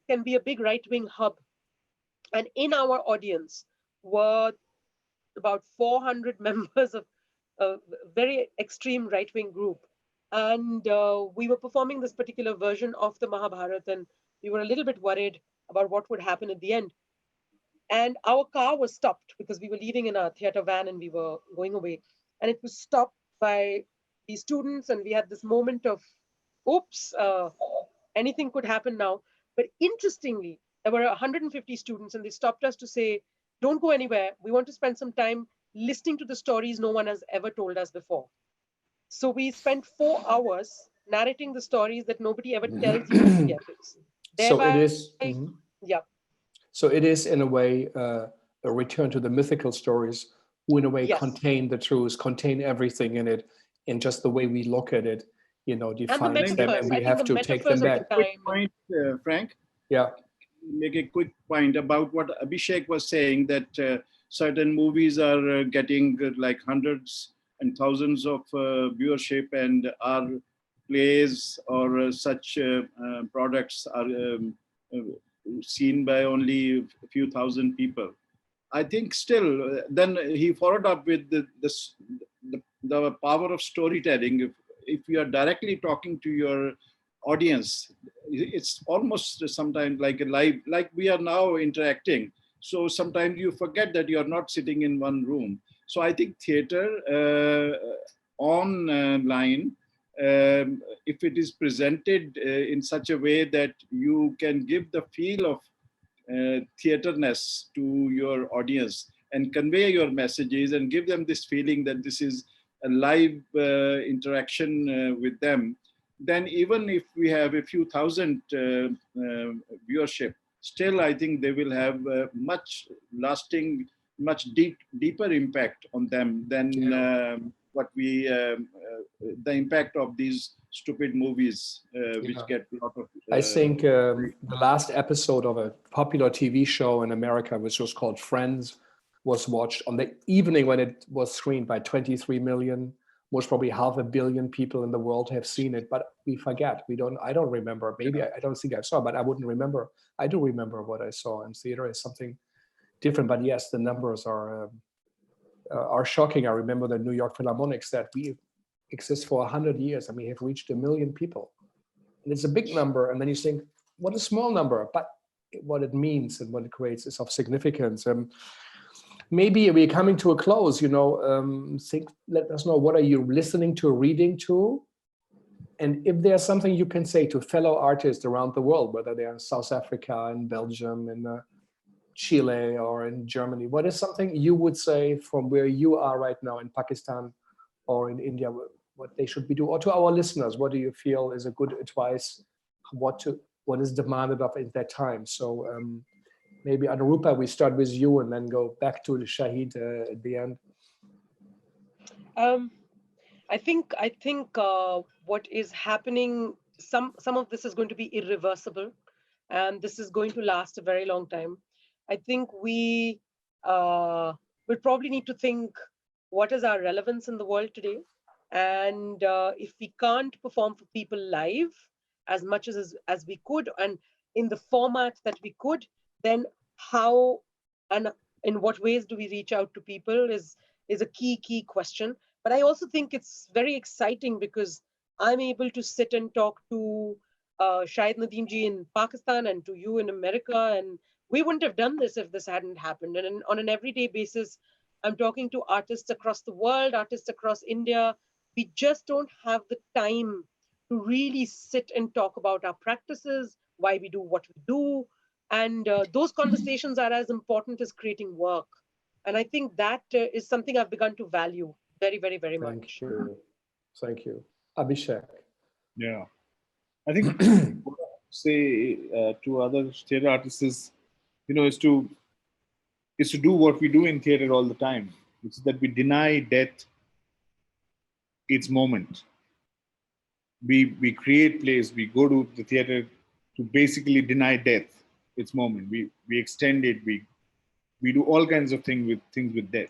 can be a big right-wing hub, and in our audience were about 400 members of a very extreme right-wing group. And we were performing this particular version of the Mahabharata, and we were a little bit worried about what would happen at the end. And our car was stopped because we were leaving in a theater van and we were going away. And it was stopped by the students, and we had this moment of, oops, anything could happen now. But interestingly, there were 150 students, and they stopped us to say, don't go anywhere. We want to spend some time listening to the stories no one has ever told us before. So we spent 4 hours narrating the stories that nobody ever tells you in the epics. So Thereby, it is, yeah. so it is in a way a return to the mythical stories, who in a way Yes. contain the truths, contain everything in it, in just the way we look at it, you know, defines them, and we have to take them back. Quick point, Frank. Yeah. Make a quick point about what Abhishek was saying, that certain movies are getting like hundreds and thousands of viewership, and our plays or such products are seen by only a few thousand people. I think still, then he followed up with the power of storytelling. If you are directly talking to your audience, it's almost sometimes like a live, like we are now interacting. So sometimes you forget that you are not sitting in one room. So I think theater online, if it is presented in such a way that you can give the feel of theaterness to your audience and convey your messages and give them this feeling that this is a live interaction with them, then even if we have a few thousand viewership, still I think they will have much lasting, much deeper impact on them than what we, the impact of these stupid movies, which get a lot of... I think the last episode of a popular TV show in America, which was called Friends, was watched on the evening when it was screened by 23 million. Most probably 500 million people in the world have seen it, but we forget. I don't remember. Maybe I don't think I saw, but I wouldn't remember. I do remember what I saw in theater is something different. But yes, the numbers are shocking. I remember the New York Philharmonics that we exist for 100 years and we have reached 1 million people. And it's a big number. And then you think, what a small number, but what it means and what it creates is of significance. Maybe we're coming to a close, let us know, what are you listening to, reading to? And if there's something you can say to fellow artists around the world, whether they're in South Africa, in Belgium, in Chile, or in Germany, what is something you would say from where you are right now in Pakistan or in India, what they should be doing? Or to our listeners, what do you feel is a good advice? What is demanded of at that time? So maybe Anurupa, we start with you and then go back to the Shahid at the end. I think what is happening, some of this is going to be irreversible, and this is going to last a very long time. I think we will probably need to think, what is our relevance in the world today? And if we can't perform for people live as much as we could, and in the format that we could, then how and in what ways do we reach out to people is a key question. But I also think it's very exciting because I'm able to sit and talk to Shahid Nadeem ji in Pakistan and to you in America, and we wouldn't have done this if this hadn't happened. And on an everyday basis, I'm talking to artists across the world, artists across India. We just don't have the time to really sit and talk about our practices, why we do what we do. And those conversations are as important as creating work. And I think that is something I've begun to value very, very, very much. Thank you. Abhishek. Yeah. I think what I say to other theater artists is, is to do what we do in theater all the time. It's that we deny death its moment. We create plays, we go to the theater to basically deny death its moment. We extend it, we do all kinds of things with death.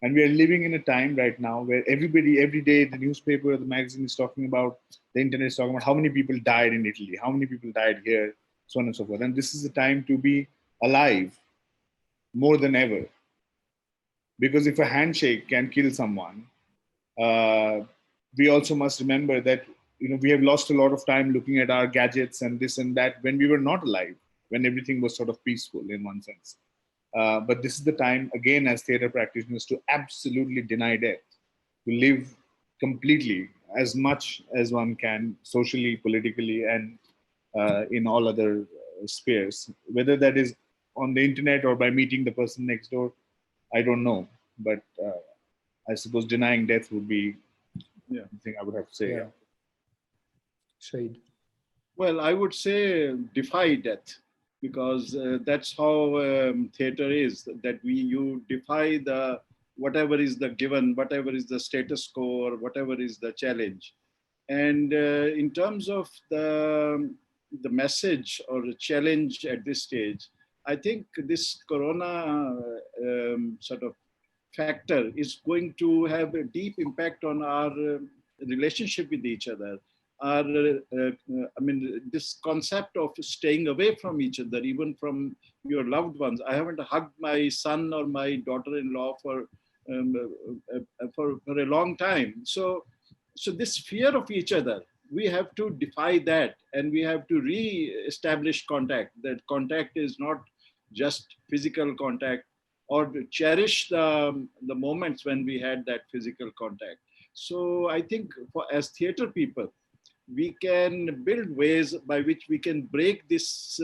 And we are living in a time right now where everybody, every day, the newspaper, the magazine is talking about, the internet is talking about how many people died in Italy, how many people died here, so on and so forth. And this is the time to be alive more than ever. Because if a handshake can kill someone, we also must remember that we have lost a lot of time looking at our gadgets and this and that when we were not alive, when everything was sort of peaceful in one sense. But this is the time, again, as theater practitioners, to absolutely deny death, to live completely as much as one can, socially, politically, and in all other spheres. Whether that is on the internet or by meeting the person next door, I don't know. But I suppose denying death would be the thing I would have to say. Yeah. Shahid. Well, I would say defy death, because that's how theater is, that you defy whatever is the given, whatever is the status quo, or whatever is the challenge. And in terms of the message or the challenge at this stage, I think this corona sort of factor is going to have a deep impact on our relationship with each other. This concept of staying away from each other, even from your loved ones. I haven't hugged my son or my daughter-in-law for a long time. So this fear of each other, we have to defy that, and we have to re-establish contact. That contact is not just physical contact, or to cherish the moments when we had that physical contact. So I think as theater people, we can build ways by which we can break this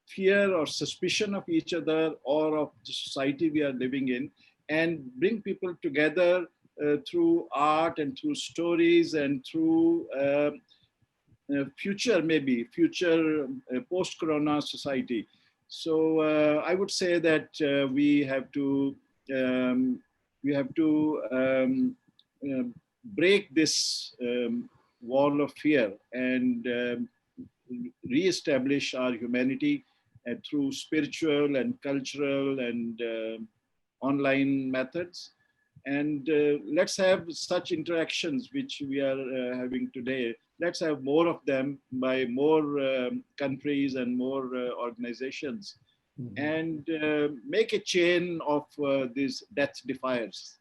fear or suspicion of each other or of the society we are living in, and bring people together through art and through stories and through future post-corona society. So I would say that we have to break this wall of fear and re-establish our humanity through spiritual and cultural and online methods. And let's have such interactions which we are having today. Let's have more of them by more countries and more organizations, and make a chain of these death defiers.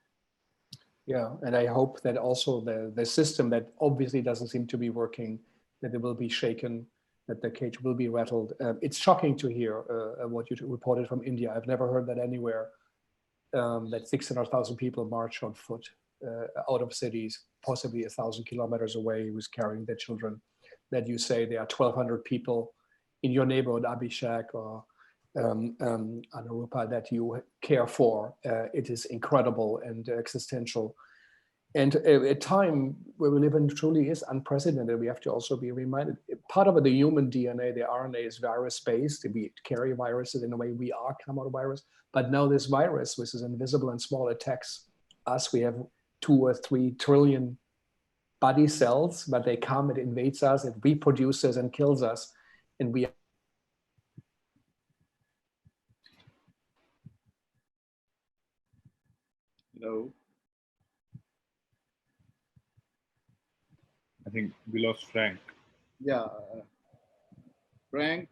Yeah, and I hope that also the system that obviously doesn't seem to be working, that it will be shaken, that the cage will be rattled. It's shocking to hear what you reported from India. I've never heard that anywhere. That 600,000 people march on foot out of cities, possibly 1,000 kilometers away, who's carrying their children. That you say there are 1,200 people in your neighborhood, Abhishek or Anurupa, that you care for. It is incredible and existential. And a time where we live in truly is unprecedented. We have to also be reminded, part of the human DNA, the RNA is virus-based. We carry viruses in a way we are come out of virus. But now this virus, which is invisible and small, attacks us. We have 2 or 3 trillion body cells, but they come, it invades us, it reproduces and kills us. And we Hello. I think we lost Frank. Yeah. Frank,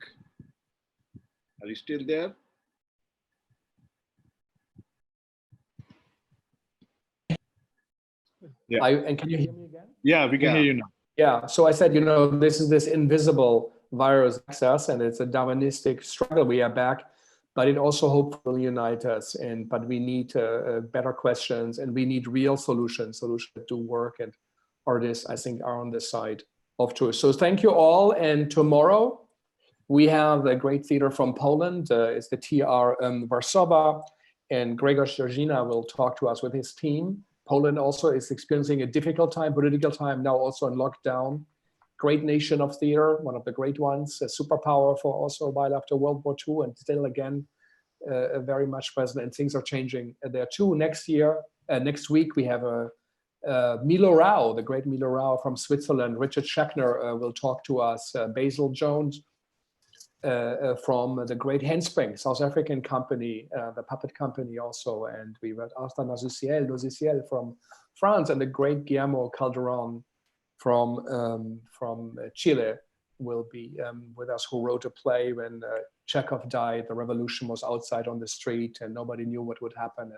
are you still there? Yeah. and can you hear me again? Yeah, we can hear you now. Yeah, so I said, this is this invisible virus access, and it's a Darwinistic struggle. We are back, but it also hopefully will unite us. But we need better questions, and we need real solutions that do work. And artists, I think, are on the side of truth. So thank you all. And tomorrow we have a great theater from Poland. It's the TR Warsaw, and Gregor Szczerzyna will talk to us with his team. Poland also is experiencing a difficult time, political time, now also in lockdown. Great nation of theater, one of the great ones, a superpower for also a while after World War II, and still again, very much present, and things are changing there too. Next week, we have Milo Rao, the great Milo Rao from Switzerland. Richard Schechner will talk to us. Basil Jones from the great Handspring, South African company, the puppet company also. And we had Arthur Logiciel from France, and the great Guillermo Calderon from Chile will be with us, who wrote a play when Chekhov died. The revolution was outside on the street and nobody knew what would happen.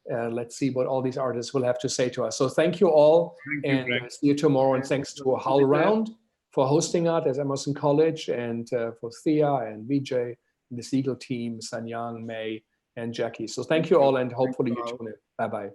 And let's see what all these artists will have to say to us. So thank you all, and see you tomorrow. And thanks to HowlRound for hosting us as Emerson College, and for Thea and Vijay, and the Segal team, Sanyang, May, and Jackie. So thank you all, and hopefully you tune in. Bye-bye.